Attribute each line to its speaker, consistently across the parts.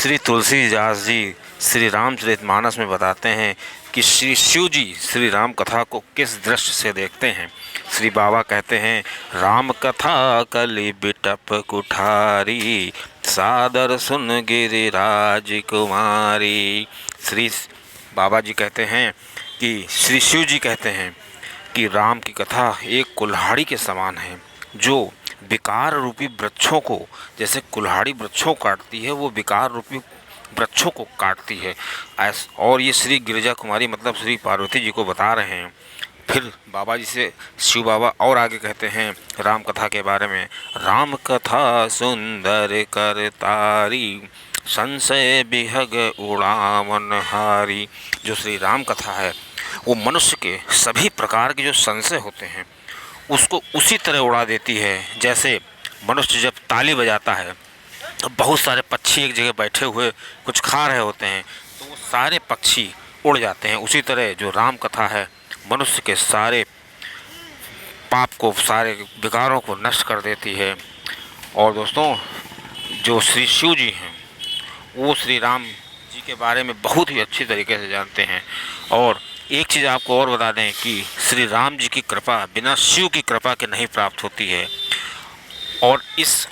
Speaker 1: श्री तुलसीदास जी श्री रामचरितमानस में बताते हैं कि श्री शिव जी श्री राम कथा को किस दृष्टि से देखते हैं। श्री बाबा कहते हैं, राम कथा कलि बिटप कुठारी, सादर सुन गिरिराज कुमारी। श्री बाबा जी कहते हैं कि श्री शिव जी कहते हैं कि राम की कथा एक कुल्हाड़ी के समान है, जो विकार रूपी वृक्षों को, जैसे कुल्हाड़ी वृक्षों काटती है, वो विकार रूपी वृक्षों को काटती है। और ये श्री गिरिजा कुमारी मतलब श्री पार्वती जी को बता रहे हैं। फिर बाबा जी से शिव बाबा और आगे कहते हैं राम कथा के बारे में, राम कथा सुंदर कर तारी, संशय बिहग उड़ावन हारी। जो श्री राम कथा है वो मनुष्य के सभी प्रकार के जो संशय होते हैं उसको उसी तरह उड़ा देती है। जैसे मनुष्य जब ताली बजाता है तो बहुत सारे पक्षी एक जगह बैठे हुए कुछ खा रहे होते हैं तो वो सारे पक्षी उड़ जाते हैं। उसी तरह जो राम कथा है मनुष्य के सारे पाप को, सारे विकारों को नष्ट कर देती है। और दोस्तों, जो श्री शिव जी हैं वो श्री राम जी के बारे में बहुत ही अच्छी तरीके से जानते हैं। और एक चीज़ आपको और बता दें कि श्री राम जी की कृपा बिना शिव की कृपा के नहीं प्राप्त होती है। और इस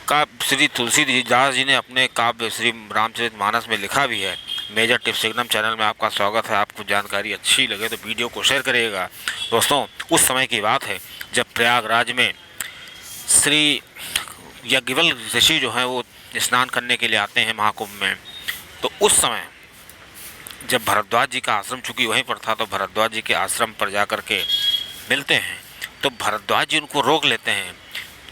Speaker 1: का श्री तुलसीदास जी ने अपने काव्य श्री रामचरितमानस में लिखा भी है। मेजर टिप्स सिग्नम चैनल में आपका स्वागत है। आपको जानकारी अच्छी लगे तो वीडियो को शेयर करिएगा। दोस्तों, उस समय की बात है जब प्रयागराज में श्री याज्ञवल्क्य ऋषि जो हैं वो स्नान करने के लिए आते हैं महाकुंभ में। तो उस समय जब भरद्वाज जी का आश्रम चूँकि वहीं पर था, तो भरद्वाज जी के आश्रम पर जा कर के मिलते हैं। तो भरद्वाज जी उनको रोक लेते हैं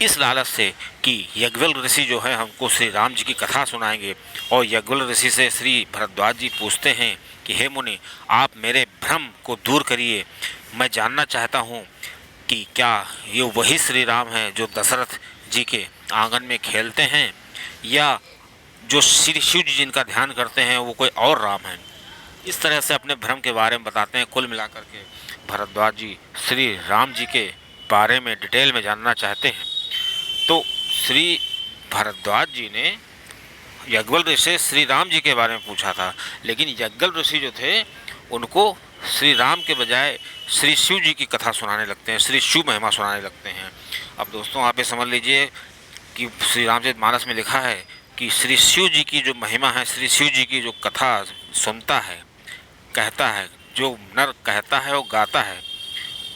Speaker 1: इस लालच से कि याज्ञवल्क्य ऋषि जो है हमको श्री राम जी की कथा सुनाएंगे। और याज्ञवल्क्य ऋषि से श्री भरद्वाज जी पूछते हैं कि हे मुनि, आप मेरे भ्रम को दूर करिए। मैं जानना चाहता हूँ कि क्या ये वही श्री राम हैं जो दशरथ जी के आंगन में खेलते हैं, या जो श्री शिव जी जिनका ध्यान करते हैं वो कोई और राम हैं। इस तरह से अपने भ्रम के बारे में बताते हैं। कुल मिलाकर के भरद्वाज जी श्री राम जी के बारे में डिटेल में जानना चाहते हैं। तो श्री भरद्वाज जी ने याज्ञवल्क्य ऋषि से श्री राम जी के बारे में पूछा था, लेकिन याज्ञवल्क्य ऋषि जो थे उनको श्री राम के बजाय श्री शिव जी की कथा सुनाने लगते हैं, श्री शिव महिमा सुनाने लगते हैं। अब दोस्तों, आप ये समझ लीजिए कि श्री रामचरितमानस में लिखा है कि श्री शिव जी की जो महिमा है, श्री शिव जी की जो कथा सुनता है, कहता है, जो नर कहता है वो गाता है,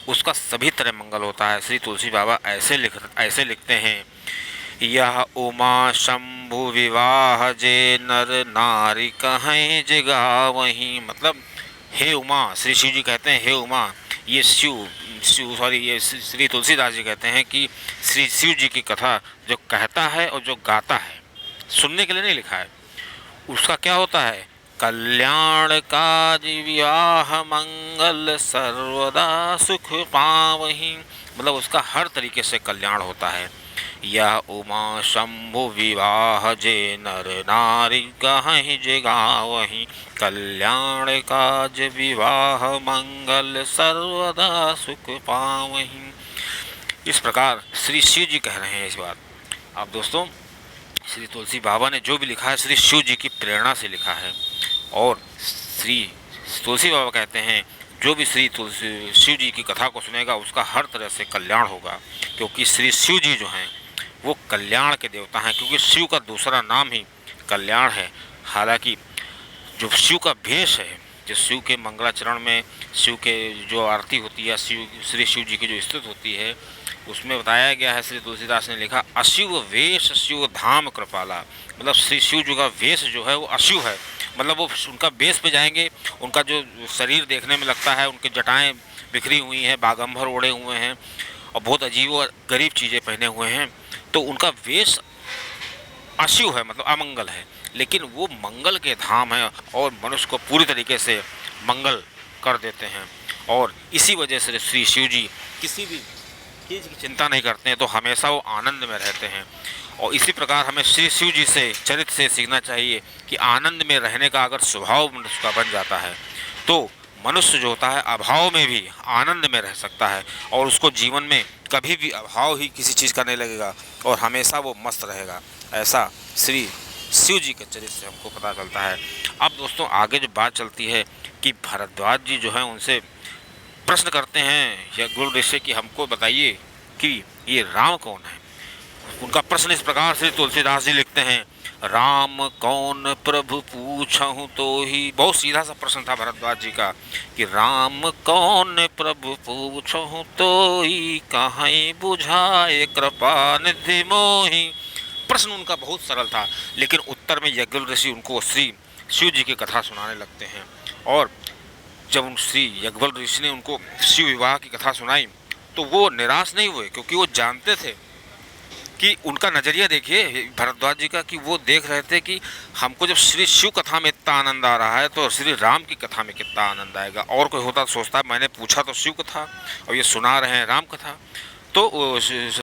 Speaker 1: उसका सभी तरह मंगल होता है। श्री तुलसी बाबा ऐसे लिखते हैं, यह उमा शंभु विवाह जे नर नारी कहें जगावहीं। मतलब हे उमा, श्री शिव जी कहते हैं हे उमा, ये ये श्री तुलसीदास जी कहते हैं कि श्री शिव जी की कथा जो कहता है और जो गाता है, सुनने के लिए नहीं लिखा है, उसका क्या होता है, कल्याण काज विवाह मंगल सर्वदा सुख पावहीं। मतलब उसका हर तरीके से कल्याण होता है। यह उमा शंभु विवाह जे नर नारी कहीं जगावहीं, कल्याण काज विवाह मंगल सर्वदा सुख पावहीं। इस प्रकार श्री शिव जी कह रहे हैं इस बात। अब दोस्तों, श्री तुलसी बाबा ने जो भी लिखा है श्री शिव जी की प्रेरणा से लिखा है। और श्री तुलसी बाबा कहते हैं जो भी श्री तुलसी शिव जी की कथा को सुनेगा उसका हर तरह से कल्याण होगा, क्योंकि श्री शिव जी जो हैं वो कल्याण के देवता हैं। क्योंकि शिव का दूसरा नाम ही कल्याण है। हालांकि जो शिव का भेष है, जो शिव के मंगलाचरण में शिव के जो आरती होती है, श्री शिव जी की जो स्तुति होती है, उसमें बताया गया है, श्री तुलसीदास ने लिखा, अशिव वेश शिव धाम कृपाला। मतलब श्री शिव जी का वेश जो है वो अशिव है। मतलब वो उनका बेस पे जाएंगे, उनका जो शरीर देखने में लगता है, उनकी जटाएं बिखरी हुई हैं, बागंबर ओढ़े हुए हैं और बहुत अजीब और गरीब चीज़ें पहने हुए हैं, तो उनका वेश अशिव है, मतलब अमंगल है। लेकिन वो मंगल के धाम है और मनुष्य को पूरी तरीके से मंगल कर देते हैं। और इसी वजह से श्री शिव जी किसी भी चीज़ की चिंता नहीं करते हैं, तो हमेशा वो आनंद में रहते हैं। और इसी प्रकार हमें श्री शिव जी से चरित्र से सीखना चाहिए कि आनंद में रहने का अगर स्वभाव मनुष्य का बन जाता है तो मनुष्य जो होता है अभाव में भी आनंद में रह सकता है, और उसको जीवन में कभी भी अभाव ही किसी चीज़ का नहीं लगेगा और हमेशा वो मस्त रहेगा। ऐसा श्री शिव जी के चरित्र से हमको पता चलता है। अब दोस्तों आगे जो बात चलती है कि भारद्वाज जी जो है उनसे प्रश्न करते हैं यज्ञवल्क्य ऋषि कि हमको बताइए कि ये राम कौन है। उनका प्रश्न इस प्रकार से तुलसीदास जी लिखते हैं, राम कौन प्रभु पूछहूँ तो ही। बहुत सीधा सा प्रश्न था भरद्वाज जी का कि राम कौन प्रभु पूछहूँ तो ही, कहीं बुझाए कृपा निधि मोहि। प्रश्न उनका बहुत सरल था, लेकिन उत्तर में यज्ञवल्क्य ऋषि उनको श्री शिव जी की कथा सुनाने लगते हैं। और जब उन श्री यज्ञवल्क्य ऋषि ने उनको शिव विवाह की कथा सुनाई तो वो निराश नहीं हुए, क्योंकि वो जानते थे कि उनका नज़रिया देखिए भरद्वाज जी का, कि वो देख रहे थे कि हमको जब श्री शिव कथा में इतना आनंद आ रहा है तो श्री राम की कथा में कितना आनंद आएगा। और कोई होता तो सोचता मैंने पूछा तो शिव कथा और ये सुना रहे हैं राम कथा। तो